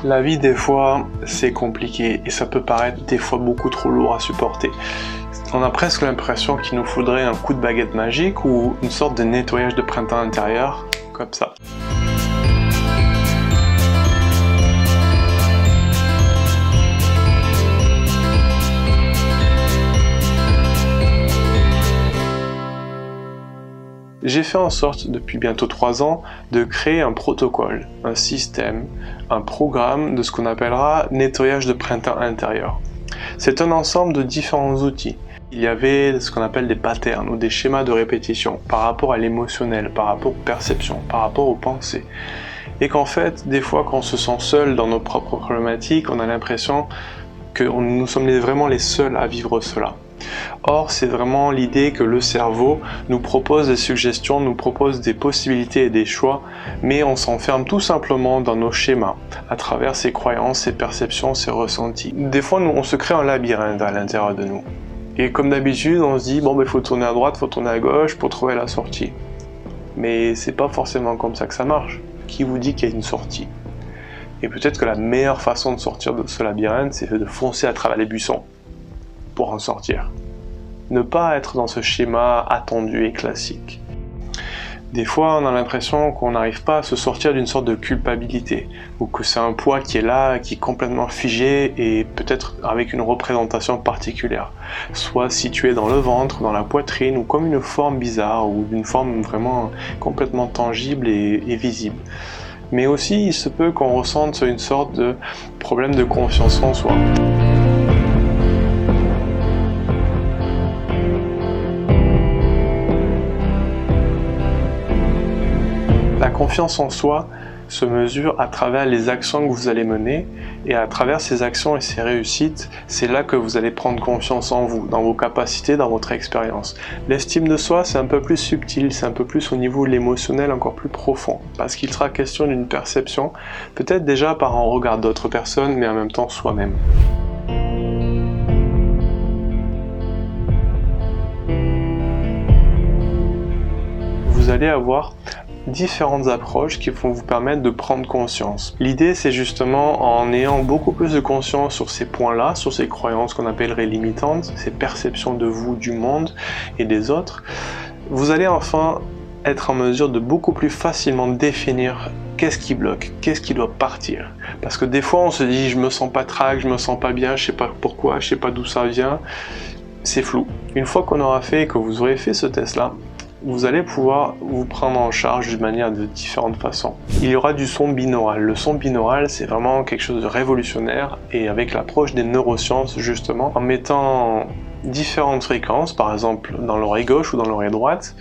La vie, des fois, c'est compliqué et ça peut paraître des fois beaucoup trop lourd à supporter. On a presque l'impression qu'il nous faudrait un coup de baguette magique ou une sorte de nettoyage de printemps intérieur, comme ça. J'ai fait en sorte, depuis bientôt 3 ans, de créer un protocole, un système, un programme de ce qu'on appellera nettoyage de printemps intérieur. C'est un ensemble de différents outils. Il y avait ce qu'on appelle des patterns ou des schémas de répétition par rapport à l'émotionnel, par rapport aux perceptions, par rapport aux pensées. Et qu'en fait, des fois, quand on se sent seul dans nos propres problématiques, on a l'impression que nous sommes vraiment les seuls à vivre cela. Or, c'est vraiment l'idée que le cerveau nous propose des suggestions, nous propose des possibilités et des choix, mais on s'enferme tout simplement dans nos schémas, à travers ses croyances, ses perceptions, ses ressentis. Des fois, on se crée un labyrinthe à l'intérieur de nous. Et comme d'habitude, on se dit, bon, il faut tourner à droite, il faut tourner à gauche pour trouver la sortie. Mais c'est pas forcément comme ça que ça marche. Qui vous dit qu'il y a une sortie? Et peut-être que la meilleure façon de sortir de ce labyrinthe, c'est de foncer à travers les buissons pour en sortir. Ne pas être dans ce schéma attendu et classique. Des fois, on a l'impression qu'on n'arrive pas à se sortir d'une sorte de culpabilité, ou que c'est un poids qui est là, qui est complètement figé, et peut-être avec une représentation particulière, soit situé dans le ventre, dans la poitrine, ou comme une forme bizarre, ou d'une forme vraiment complètement tangible et visible. Mais aussi, il se peut qu'on ressente une sorte de problème de confiance en soi. La confiance en soi se mesure à travers les actions que vous allez mener, et à travers ces actions et ces réussites, c'est là que vous allez prendre confiance en vous, dans vos capacités, dans votre expérience. L'estime de soi, c'est un peu plus subtil, c'est un peu plus au niveau de l'émotionnel, encore plus profond, parce qu'il sera question d'une perception, peut-être déjà par un regard d'autres personnes, mais en même temps soi-même. Vous allez avoir différentes approches qui vont vous permettre de prendre conscience. L'idée, c'est justement en ayant beaucoup plus de conscience sur ces points-là, sur ces croyances qu'on appellerait limitantes, ces perceptions de vous, du monde et des autres, vous allez enfin être en mesure de beaucoup plus facilement définir qu'est-ce qui bloque, qu'est-ce qui doit partir. Parce que des fois, on se dit, je me sens pas trac, je me sens pas bien, je sais pas pourquoi, je sais pas d'où ça vient. C'est flou. Une fois qu'on aura fait, que vous aurez fait ce test-là, vous allez pouvoir vous prendre en charge d'une manière de différentes façons. Il y aura du son binaural. Le son binaural, c'est vraiment quelque chose de révolutionnaire, et avec l'approche des neurosciences, justement, en mettant différentes fréquences, par exemple dans l'oreille gauche ou dans l'oreille droite,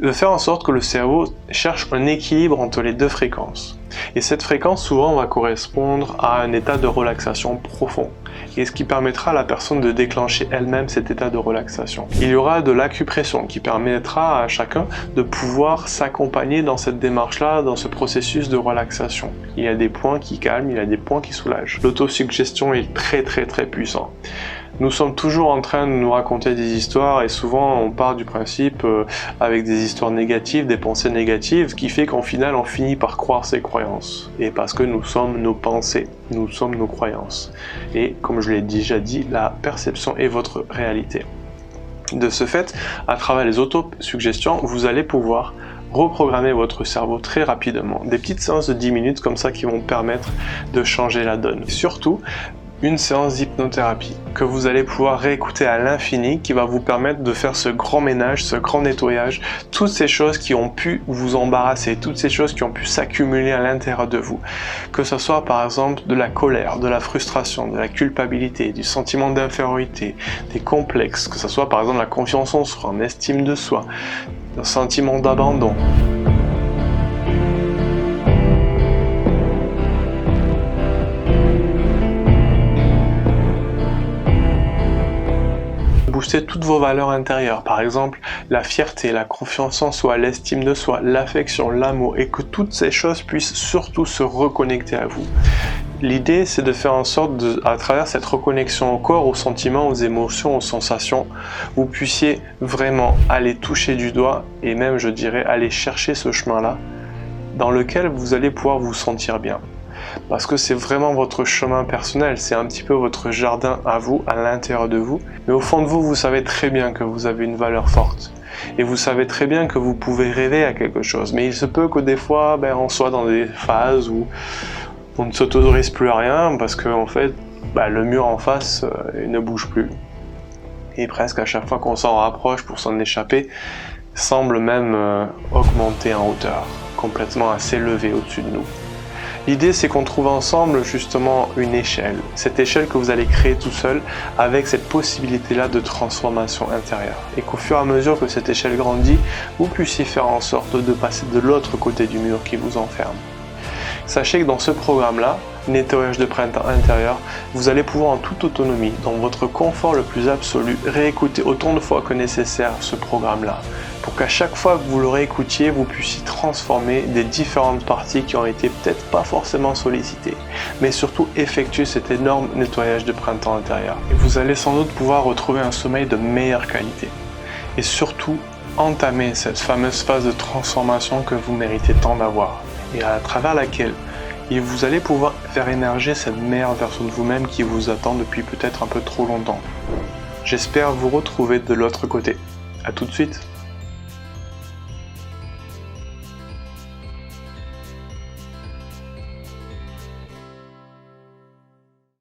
de faire en sorte que le cerveau cherche un équilibre entre les deux fréquences. Et cette fréquence, souvent, va correspondre à un état de relaxation profond, et ce qui permettra à la personne de déclencher elle-même cet état de relaxation. Il y aura de l'acupression qui permettra à chacun de pouvoir s'accompagner dans cette démarche-là, dans ce processus de relaxation. Il y a des points qui calment, il y a des points qui soulagent. L'autosuggestion est très puissant. Nous sommes toujours en train de nous raconter des histoires, et souvent on part du principe avec des histoires négatives, des pensées négatives, ce qui fait qu'en final on finit par croire ses croyances. Et parce que nous sommes nos pensées, nous sommes nos croyances. Et comme je l'ai déjà dit, la perception est votre réalité. De ce fait, à travers les autosuggestions, vous allez pouvoir reprogrammer votre cerveau très rapidement. Des petites séances de 10 minutes comme ça qui vont permettre de changer la donne. Surtout, une séance d'hypnothérapie que vous allez pouvoir réécouter à l'infini, qui va vous permettre de faire ce grand ménage, ce grand nettoyage, toutes ces choses qui ont pu vous embarrasser, toutes ces choses qui ont pu s'accumuler à l'intérieur de vous. Que ce soit par exemple de la colère, de la frustration, de la culpabilité, du sentiment d'infériorité, des complexes, que ce soit par exemple la confiance en soi, en estime de soi, un sentiment d'abandon. Booster toutes vos valeurs intérieures, par exemple la fierté, la confiance en soi, l'estime de soi, l'affection, l'amour, et que toutes ces choses puissent surtout se reconnecter à vous. L'idée, c'est de faire en sorte, à travers cette reconnexion au corps, aux sentiments, aux émotions, aux sensations, vous puissiez vraiment aller toucher du doigt, et même, je dirais, aller chercher ce chemin-là, dans lequel vous allez pouvoir vous sentir bien. parce que c'est vraiment votre chemin personnel, c'est un petit peu votre jardin à vous, à l'intérieur de vous. Mais au fond de vous, vous savez très bien que vous avez une valeur forte. Et vous savez très bien que vous pouvez rêver à quelque chose. Mais il se peut que des fois, on soit dans des phases où on ne s'autorise plus à rien, parce que en fait, le mur en face, il ne bouge plus. Et presque à chaque fois qu'on s'en rapproche pour s'en échapper, semble même augmenter en hauteur, complètement à s'élever au-dessus de nous. L'idée, c'est qu'on trouve ensemble justement une échelle, cette échelle que vous allez créer tout seul avec cette possibilité-là de transformation intérieure. Et qu'au fur et à mesure que cette échelle grandit, vous puissiez faire en sorte de passer de l'autre côté du mur qui vous enferme. Sachez que dans ce programme-là, nettoyage de printemps intérieur, vous allez pouvoir en toute autonomie, dans votre confort le plus absolu, réécouter autant de fois que nécessaire ce programme-là, pour qu'à chaque fois que vous le réécoutiez, vous puissiez transformer des différentes parties qui ont été peut-être pas forcément sollicitées, mais surtout effectuer cet énorme nettoyage de printemps intérieur. Et vous allez sans doute pouvoir retrouver un sommeil de meilleure qualité. Et surtout, entamer cette fameuse phase de transformation que vous méritez tant d'avoir, et à travers laquelle vous allez pouvoir faire émerger cette meilleure version de vous-même qui vous attend depuis peut-être un peu trop longtemps. J'espère vous retrouver de l'autre côté. À tout de suite.